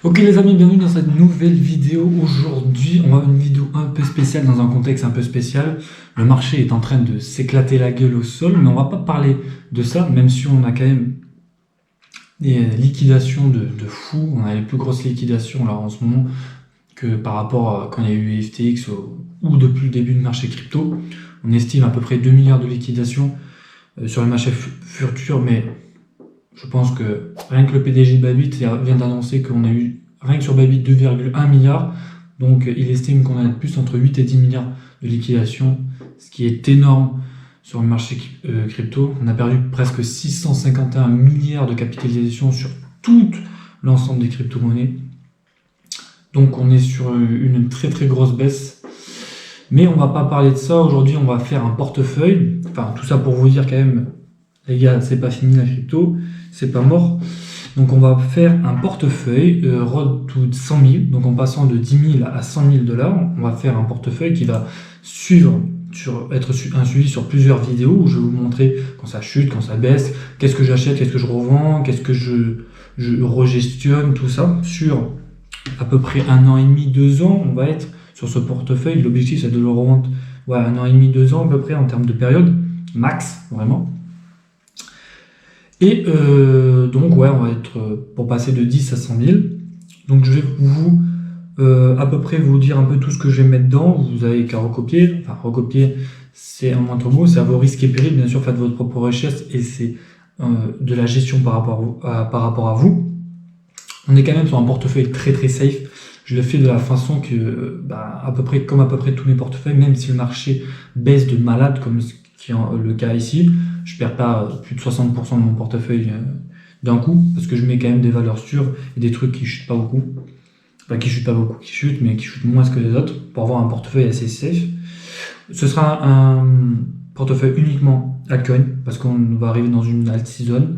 Ok les amis, bienvenue dans cette nouvelle vidéo. Aujourd'hui, on va avoir une vidéo un peu spéciale dans un contexte un peu spécial. Le marché est en train de s'éclater la gueule au sol, mais on va pas parler de ça, même si on a quand même des liquidations de fou. On a les plus grosses liquidations là en ce moment que par rapport à quand il y a eu FTX ou depuis le début du marché crypto. On estime à peu près 2 milliards de liquidations sur le marché futur, mais je pense que rien que le PDG de Bybit vient d'annoncer qu'on a eu, rien que sur Bybit, 2,1 milliards. Donc il estime qu'on a plus entre 8 et 10 milliards de liquidation, ce qui est énorme sur le marché crypto. On a perdu presque 651 milliards de capitalisation sur tout l'ensemble des crypto-monnaies. Donc on est sur une très très grosse baisse. Mais on va pas parler de ça. Aujourd'hui, on va faire un portefeuille. Enfin, tout ça pour vous dire quand même, les gars, c'est pas fini la crypto, c'est pas mort. Donc on va faire un portefeuille Road to 100 000. Donc en passant de 10 000 à 100 000 $, on va faire un portefeuille qui va être un suivi sur plusieurs vidéos où je vais vous montrer quand ça chute, quand ça baisse, qu'est-ce que j'achète, qu'est-ce que je revends, qu'est-ce que je regestionne, tout ça. Sur à peu près 1 an et demi, 2 ans, on va être sur ce portefeuille. L'objectif c'est de le revendre 1 an et demi, 2 ans à peu près en termes de période, max vraiment. Et donc ouais, on va être pour passer de 10 à 100 000. Donc je vais vous à peu près vous dire un peu tout ce que je vais mettre dedans. Vous avez qu'à recopier. Enfin recopier, c'est un moindre mot, c'est à vos risques et périls. Bien sûr, faites votre propre recherche et c'est de la gestion par rapport à vous. On est quand même sur un portefeuille très très safe. Je le fais de la façon que à peu près tous mes portefeuilles, même si le marché baisse de malade comme ce qui est le cas ici, je perds pas plus de 60% de mon portefeuille d'un coup, parce que je mets quand même des valeurs sûres et des trucs qui chutent pas beaucoup. Pas qui chutent pas beaucoup, qui chutent, mais qui chutent moins que les autres, pour avoir un portefeuille assez safe. Ce sera un portefeuille uniquement altcoin, parce qu'on va arriver dans une alt season.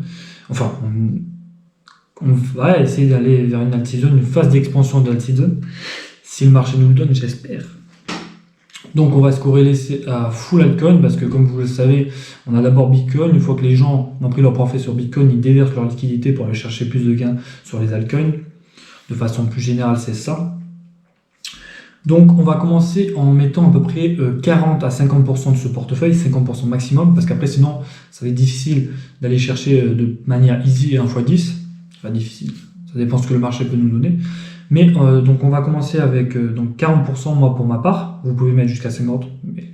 Enfin, on va essayer d'aller vers une alt season, une phase d'expansion de alt season. Si le marché nous le donne, j'espère. Donc on va se corréler à full altcoin parce que comme vous le savez, on a d'abord Bitcoin. Une fois que les gens ont pris leur profit sur Bitcoin, ils déversent leur liquidité pour aller chercher plus de gains sur les altcoins. De façon plus générale, c'est ça. Donc on va commencer en mettant à peu près 40 à 50% de ce portefeuille, 50% maximum, parce qu'après sinon ça va être difficile d'aller chercher de manière easy un x10. Enfin difficile, ça dépend ce que le marché peut nous donner. Mais donc on va commencer avec donc 40% moi pour ma part. Vous pouvez mettre jusqu'à 50, mais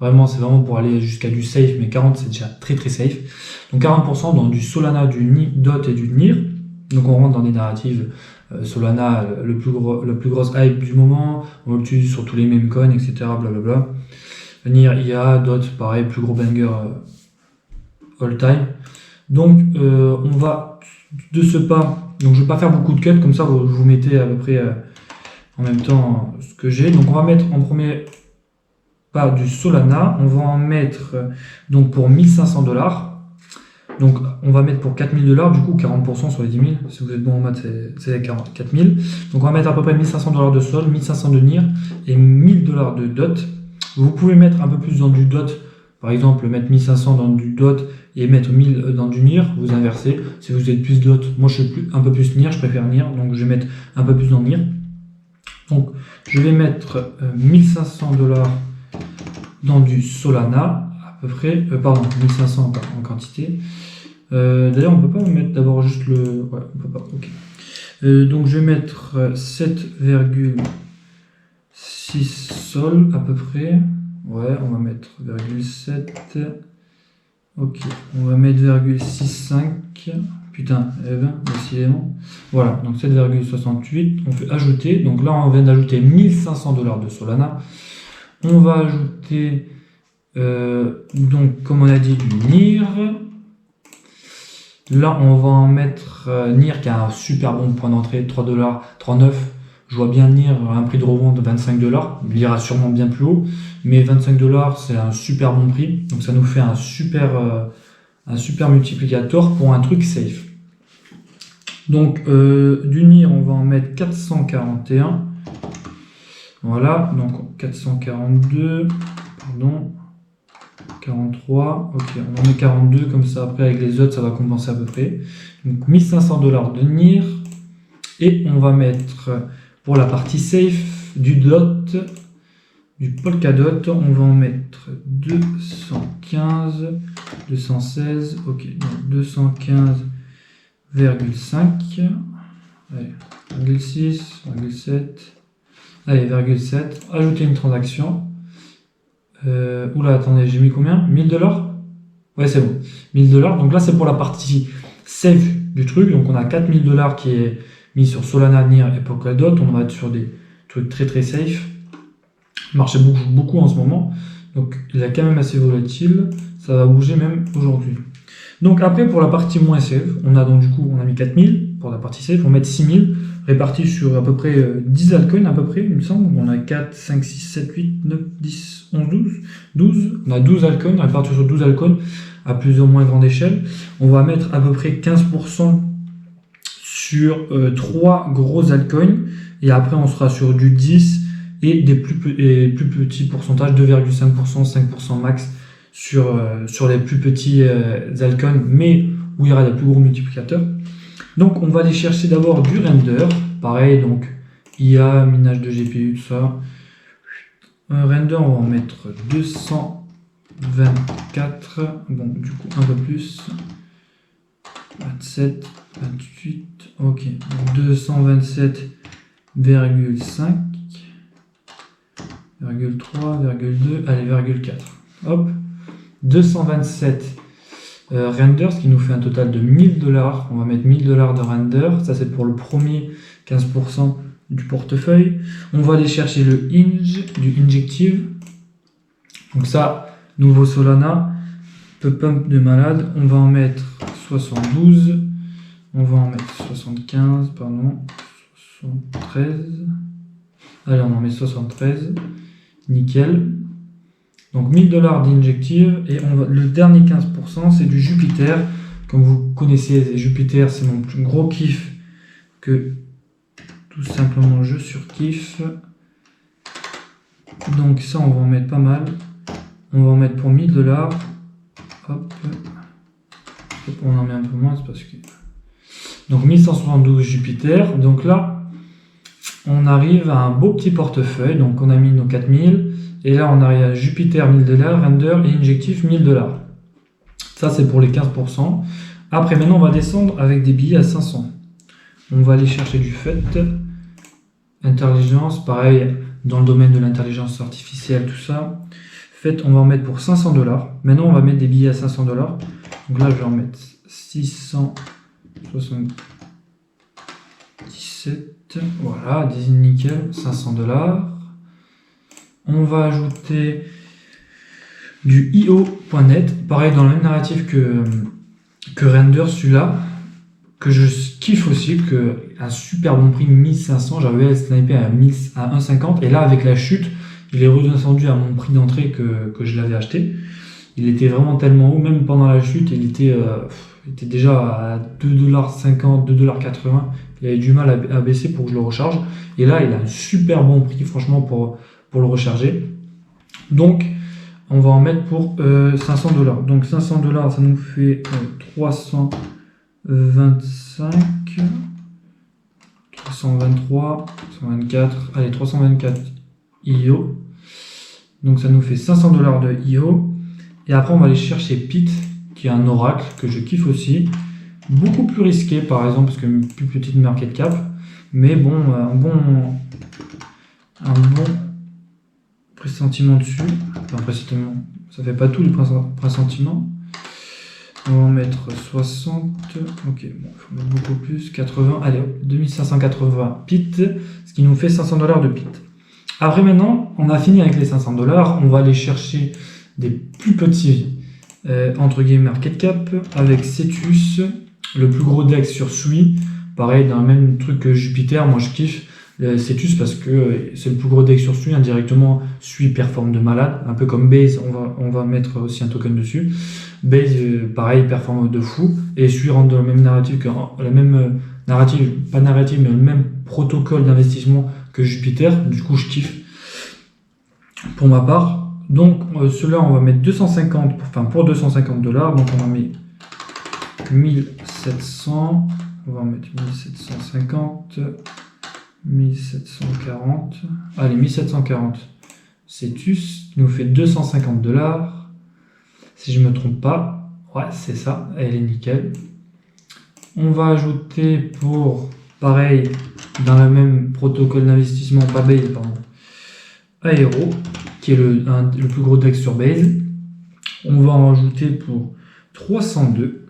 vraiment c'est vraiment pour aller jusqu'à du safe, mais 40 c'est déjà très très safe. Donc 40% dans du Solana, du DOT et du NIR. Donc on rentre dans des narratives Solana, le plus gros hype du moment, on l'utilise sur tous les meme coins, etc. Blablabla. NIR, IA, DOT, pareil, plus gros banger all time. Donc on va de ce pas. Donc je ne vais pas faire beaucoup de cuts, comme ça vous mettez à peu près en même temps ce que j'ai. Donc on va mettre en premier pas du Solana, on va en mettre donc pour 1500 $. Donc on va mettre pour 4000 $, du coup 40% sur les 10 000, si vous êtes bon en maths c'est 4000. Donc on va mettre à peu près 1500 $ de Sol, 1500 de NIR et 1000 $ de DOT. Vous pouvez mettre un peu plus dans du DOT, par exemple mettre 1500 dans du DOT et mettre 1000 dans du NIR, vous inversez. Si vous êtes plus DOT, moi je suis un peu plus NIR, je préfère NIR, donc je vais mettre un peu plus dans NIR. Donc je vais mettre 1500 $ dans du Solana, à peu près, pardon, 1500 en quantité. D'ailleurs on peut pas mettre d'abord juste le... Ouais, on peut pas, ok. Donc je vais mettre 7,6 Sol à peu près. Ouais, on va mettre 0,7. Ok, on va mettre 0,65. Putain, décidément. Voilà, donc 7,68. On fait ajouter. Donc là, on vient d'ajouter 1500 $ de Solana. On va ajouter, donc, comme on a dit, du NIR. Là, on va en mettre NIR qui a un super bon point d'entrée, 3 $, 3,9. Je vois bien NIR à un prix de revente de 25 $. Il ira sûrement bien plus haut, mais 25 $, c'est un super bon prix. Donc ça nous fait un super multiplicateur pour un truc safe. Donc du NIR, on va en mettre 441. Voilà, donc 442, pardon, 43, ok, on en met 42, comme ça après avec les autres ça va compenser à peu près. Donc 1500 $ de NIR Et on va mettre pour la partie safe du dot, du Polkadot, on va en mettre 215, 216, ok, donc 215,5, allez, 0,6, 0,7, allez, 0,7, ajouter une transaction. Oula, attendez, j'ai mis combien? 1000 $? Ouais, c'est bon. 1000 $. Donc là, c'est pour la partie safe du truc. Donc on a 4000 $ qui est mis sur Solana, NIR et Polkadot. On va être sur des trucs très très safe. Le marché bouge beaucoup en ce moment. Donc il est quand même assez volatile. Ça va bouger même aujourd'hui. Donc après, pour la partie moins safe, on a donc du coup, on a mis 4000 pour la partie safe. On va mettre 6000 répartis sur à peu près 10 altcoins à peu près, il me semble. On a 4, 5, 6, 7, 8, 9, 10, 11, 12. On a 12 altcoins répartis sur 12 altcoins à plus ou moins grande échelle. On va mettre à peu près 15% sur 3 gros altcoins. Et après, on sera sur du 10 et des plus petits pourcentages, 2,5%, 5% max sur les plus petits altcoins, mais où il y aura des plus gros multiplicateurs. Donc on va aller chercher d'abord du render, pareil, donc IA, minage de GPU, tout ça. Un render, on va en mettre 224, bon du coup un peu plus, 27, 28, ok, 227,5, 0,3, 0,2, allez, 0,4, hop, 227 render, ce qui nous fait un total de 1000 $. On va mettre 1000 $ de render. Ça, c'est pour le premier 15% du portefeuille. On va aller chercher le hinge du injective. Donc ça, nouveau Solana, peu pump de malade. On va en mettre 72. On va en mettre 75, pardon. 73. Allez, on en met 73. Nickel. Donc 1000 $ d'injective et le dernier 15% c'est du Jupiter. Comme vous connaissez, Jupiter c'est mon plus gros kiff que tout simplement je surkiffe. Donc ça on va en mettre pas mal. On va en mettre pour 1000 $. Hop. On en met un peu moins, c'est parce que... Donc 1172 Jupiter. Donc là on arrive à un beau petit portefeuille. Donc on a mis nos 4000. Et là, on arrive à Jupiter 1000 $, render et injectif 1000 $. Ça, c'est pour les 15%. Après, maintenant, on va descendre avec des billets à 500. On va aller chercher du FET. Intelligence, pareil, dans le domaine de l'intelligence artificielle, tout ça. FET, on va en mettre pour 500 $. Maintenant, on va mettre des billets à 500 $. Donc là, je vais en mettre 677. Voilà, nickel, 500 $. On va ajouter du io.net, pareil dans le même narratif que Render, celui-là, que je kiffe aussi, que un super bon prix, 1500, j'avais le sniper à 1,50, et là avec la chute, il est redescendu à mon prix d'entrée que je l'avais acheté. Il était vraiment tellement haut, même pendant la chute, il était déjà à 2,50 $, 2,80 $. Il avait du mal à baisser pour que je le recharge, et là il a un super bon prix, franchement, pour le recharger. Donc on va en mettre pour 500 $. Donc 500 $, ça nous fait 325, 323, 324, allez 324 IO. Donc ça nous fait 500 $ de IO. Et après on va aller chercher Pit, qui est un oracle que je kiffe aussi. Beaucoup plus risqué par exemple, parce qu'une plus petite market cap. Mais bon, un bon pressentiment dessus. Enfin, pressentiment, ça fait pas tout les pressentiments. On va en mettre 60. Ok, bon, il faut mettre beaucoup plus. 80. Allez, 2580 PIT, ce qui nous fait 500 $ de PIT. Après, maintenant, on a fini avec les 500 $. On va aller chercher des plus petits, entre guillemets, market cap avec Cetus, le plus gros DEX sur Sui. Pareil, dans le même truc que Jupiter, moi je kiffe Cetus parce que c'est le plus gros DEX sur Sui. Indirectement, Sui performe de malade, un peu comme Base, on va mettre aussi un token dessus. Base, pareil, performe de fou. Et Sui rentre dans le même narratif, pas narrative, mais le même protocole d'investissement que Jupiter. Du coup, je kiffe pour ma part. Donc, ceux-là, on va mettre 250, pour 250 $. Donc, on en met 1700. On va en mettre 1750, 1740. Allez, 1740. Cetus nous fait 250$. Si je ne me trompe pas, ouais, c'est ça, elle est nickel. On va ajouter pour, pareil, dans le même protocole d'investissement, pas Base, pardon, Aero, qui est le plus gros DEX sur Base. On va en rajouter pour 302.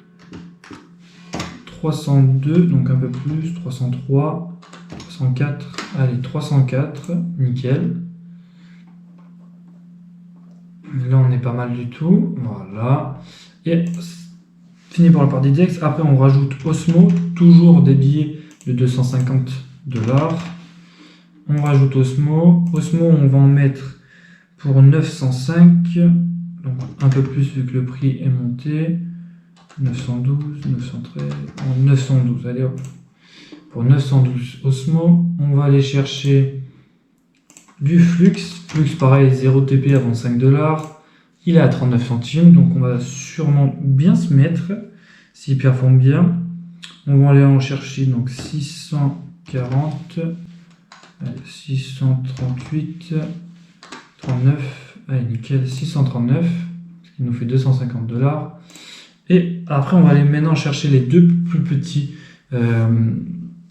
302, donc un peu plus, 303, 304, allez, 304, nickel. Là, on est pas mal du tout, voilà. Et fini pour la partie DEX. Après, on rajoute Osmo, toujours des billets de 250$. On rajoute Osmo. Osmo, on va en mettre pour 905, donc un peu plus vu que le prix est monté. 912, 913, 912, allez hop. Pour 912 Osmo, on va aller chercher du Flux. Flux, pareil, 0 TP avant 5$. Il est à 39 centimes, donc on va sûrement bien se mettre s'il performe bien. On va aller en chercher donc 640, 638, 39, allez nickel, 639, ce qui nous fait 250$. Et après, on va aller maintenant chercher les deux plus petits,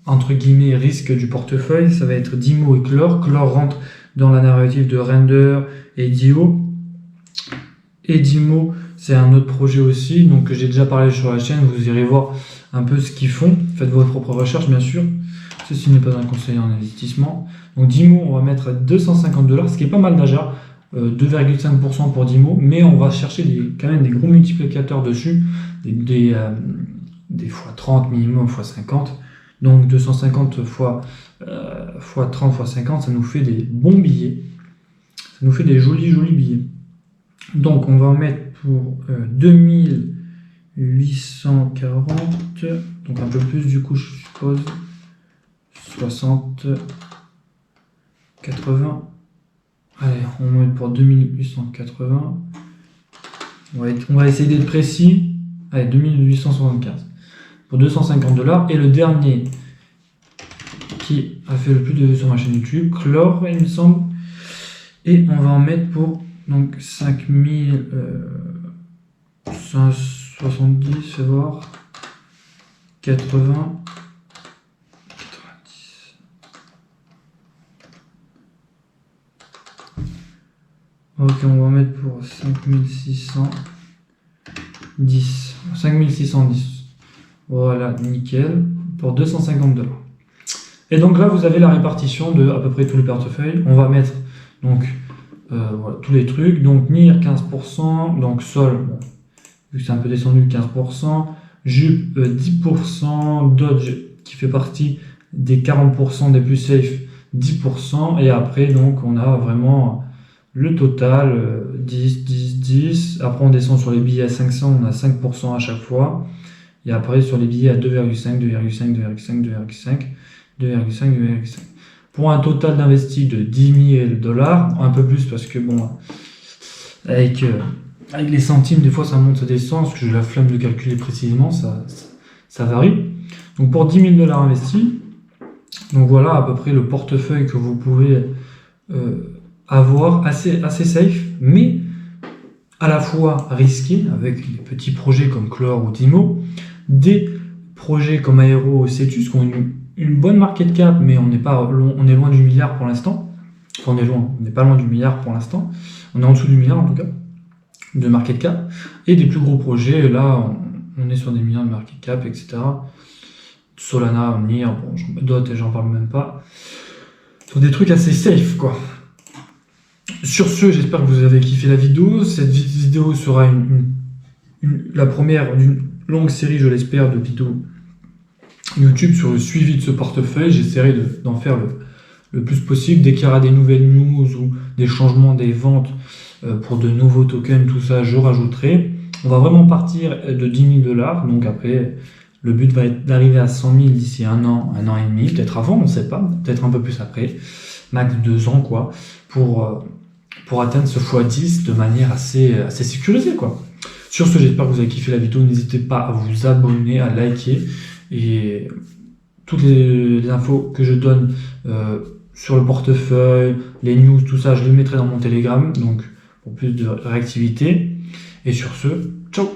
entre guillemets, risques du portefeuille. Ça va être Dimo et Clore. Clore rentre dans la narrative de Render et Dio. Et Dimo, c'est un autre projet aussi, donc que j'ai déjà parlé sur la chaîne. Vous irez voir un peu ce qu'ils font. Faites votre propre recherche, bien sûr. Ceci n'est pas un conseiller en investissement. Donc Dimo, on va mettre à 250$, ce qui est pas mal déjà. 2,5% pour Dimo, mais on va chercher quand même des gros multiplicateurs dessus, des x30 minimum, x50. Donc 250 fois 30 fois 50, ça nous fait des bons billets. Ça nous fait des jolis billets. Donc on va en mettre pour 2840, donc un peu plus du coup je suppose, 60, 80, allez on va mettre pour 2880, on va essayer d'être précis, allez 2875, pour 250$, et le dernier qui a fait le plus de vues sur ma chaîne YouTube, Clore il me semble, et on va en mettre pour donc 5170, fais voir, 80, 90. Ok, on va mettre pour 5610. 5610. Voilà, nickel. Pour 250$. Et donc là, vous avez la répartition de à peu près tous les portefeuilles. On va mettre donc voilà, tous les trucs. Donc NIR 15%, donc Sol, bon, vu que c'est un peu descendu, 15%, Jup 10%, Dodge qui fait partie des 40% des plus safe, 10%, et après donc on a vraiment le total 10, 10, 10. Après on descend sur les billets à 500, on a 5% à chaque fois, et après sur les billets à 2,5, 2,5, 2,5, 2,5, 2,5, 2,5. Pour un total d'investi de 10 000$, un peu plus parce que bon, avec les centimes, des fois ça monte, ça descend, parce que j'ai la flemme de calculer précisément, ça varie. Donc pour 10 000$ investis, donc voilà à peu près le portefeuille que vous pouvez avoir, assez safe, mais à la fois risqué, avec des petits projets comme Clore ou Dimo, des projets comme Aero ou Cetus qui ont une bonne market cap, mais on est loin du milliard pour l'instant. Enfin, on n'est pas loin du milliard pour l'instant. On est en dessous du milliard en tout cas, de market cap. Et des plus gros projets, là, on est sur des millions de market cap, etc. Solana, NIR, bon, d'autres, j'en parle même pas. Sur des trucs assez safe, quoi. Sur ce, j'espère que vous avez kiffé la vidéo. Cette vidéo sera la première d'une longue série, je l'espère, de vidéos YouTube sur le suivi de ce portefeuille. J'essaierai d'en faire le plus possible. Dès qu'il y aura des nouvelles news ou des changements des ventes pour de nouveaux tokens, tout ça, je rajouterai. On va vraiment partir de 10 000$. Donc après, le but va être d'arriver à 100 000 d'ici un an et demi, peut-être avant, on ne sait pas, peut-être un peu plus après, max 2 ans, quoi, pour atteindre ce x10 de manière assez sécurisée, quoi. Sur ce, j'espère que vous avez kiffé la vidéo. N'hésitez pas à vous abonner, à liker. Et toutes les infos que je donne sur le portefeuille, les news, tout ça, je les mettrai dans mon Telegram, donc pour plus de réactivité. Et sur ce, ciao!